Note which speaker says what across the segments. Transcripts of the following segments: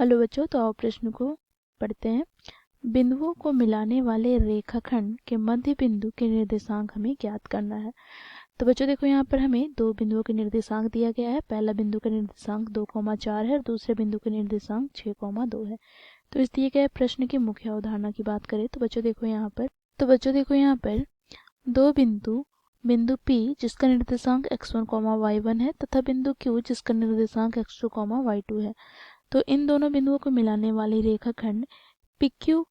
Speaker 1: Hello बच्चों, तो आओ प्रश्न को पढ़ते हैं। बिंदुओं को मिलाने वाले रेखाखंड के मध्य बिंदु के निर्देशांक हमें ज्ञात करना है। तो बच्चों देखो, यहाँ पर हमें दो बिंदुओं के निर्देशांक दिया गया है। पहला बिंदु का निर्देशांक 2,4 है और दूसरे बिंदु का निर्देशांक 6,2 है। तो इस दिए गए प्रश्न की मुख्य अवधारणा की बात करें तो बच्चों देखो यहाँ पर दो बिंदु P जिसका निर्देशांक x1, y1 है तथा बिंदु Q जिसका निर्देशांक x2, y2 है। तो इन दोनों बिंदुओं को मिलाने वाली रेखाखंड PQ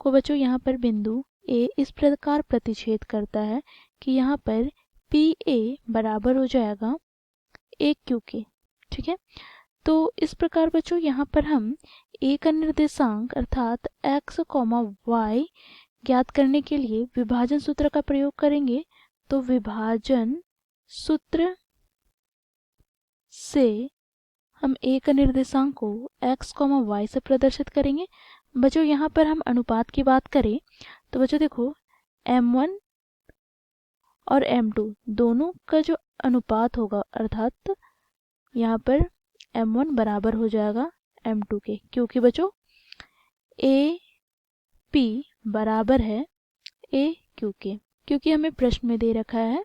Speaker 1: को बच्चों यहाँ पर बिंदु A इस प्रकार प्रतिच्छेद करता है कि यहाँ पर PA बराबर हो जाएगा AQ के। ठीक है, तो इस प्रकार बच्चों यहाँ पर हम A का निर्देशांक अर्थात x, y ज्ञात करने के लिए विभाजन सूत्र का प्रयोग करेंगे। तो विभाजन सूत्र से हम A का निर्देशांक को x, y से प्रदर्शित करेंगे। बच्चों यहाँ पर हम अनुपात की बात करें तो बच्चों देखो, m1 और m2 दोनों का जो अनुपात होगा अर्थात यहाँ पर m1 बराबर हो जाएगा m2 के, क्योंकि बच्चों AP बराबर है AQ के। क्योंकि हमें प्रश्न में दे रखा है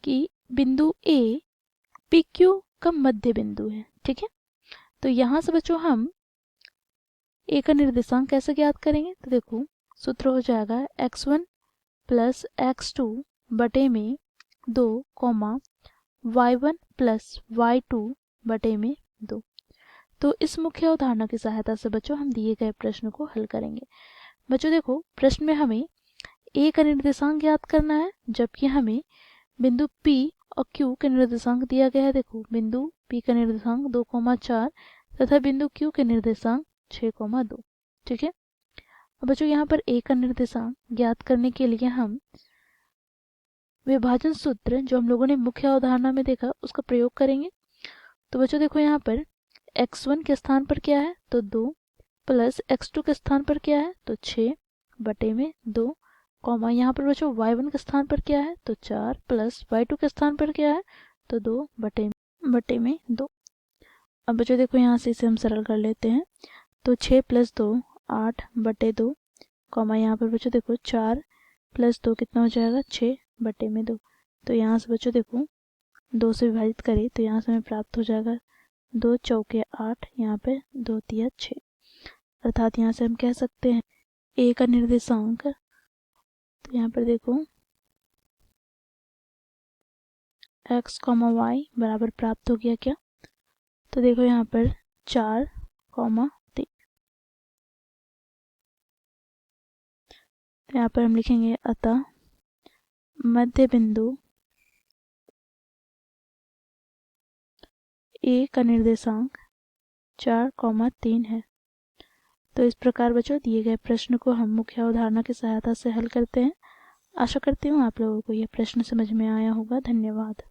Speaker 1: कि बिंदु A PQ का मध्य बिंदु है। ठीक है, तो यहाँ से बच्चों हम A का निर्देशांक कैसे ज्ञात करेंगे? तो देखो, सूत्र हो जाएगा x1 प्लस x2 बटे में 2, y1 प्लस y2 बटे में 2। तो इस मुख्य अवधारणा की सहायता से बच्चों हम दिए गए प्रश्न को हल करेंगे। बच्चों देखो, प्रश्न में हमें A का निर्देशांक ज्ञात करना है, जबकि हमें बिंदु P और Q के निर्देशांक दिया गया है। देखो, बिंदु P का निर्देशांक 2,4 तथा बिंदु Q के निर्देशांक 6,2। ठीक है, अब बच्चों यहाँ पर A का निर्देशांक ज्ञात करने के लिए हम विभाजन सूत्र जो हम लोगों ने मुख्य अवधारणा में देखा उसका प्रयोग करेंगे। तो बच्चों देखो, यहाँ पर x1 के स्थान पर क्या है तो 2 प्लस x2 के स्थान पर क्या है तो 6 बटे में 2, यहाँ पर बच्चों y1 के स्थान पर क्या है तो 4 प्लस y2 के स्थान पर क्या है तो 2 बटे में 2। अब बच्चों देखो, यहाँ से इसे हम सरल कर लेते हैं। तो 6 प्लस 2 8 बटे 2, यहाँ पर बच्चों देखो 4 प्लस 2 कितना हो जाएगा 6 बटे में 2। तो यहाँ से बच्चों देखो 2 से विभाजित करें तो यहाँ से हमें प्राप्त हो जाएगा 2 चौके 8, यहाँ पे 2 तिया 6। अर्थात यहाँ से हम कह सकते हैं A का निर्देशांक, तो यहाँ पर देखो x, y बराबर प्राप्त हो गया क्या? तो देखो यहाँ पर 4, 3। तो यहाँ पर हम लिखेंगे अतः मध्य बिंदु A का निर्देशांक 4, 3 है। तो इस प्रकार बच्चों दिए गए प्रश्न को हम मुख्य अवधारणा की सहायता से हल करते हैं। आशा करती हूँ आप लोगों को यह प्रश्न समझ में आया होगा। धन्यवाद।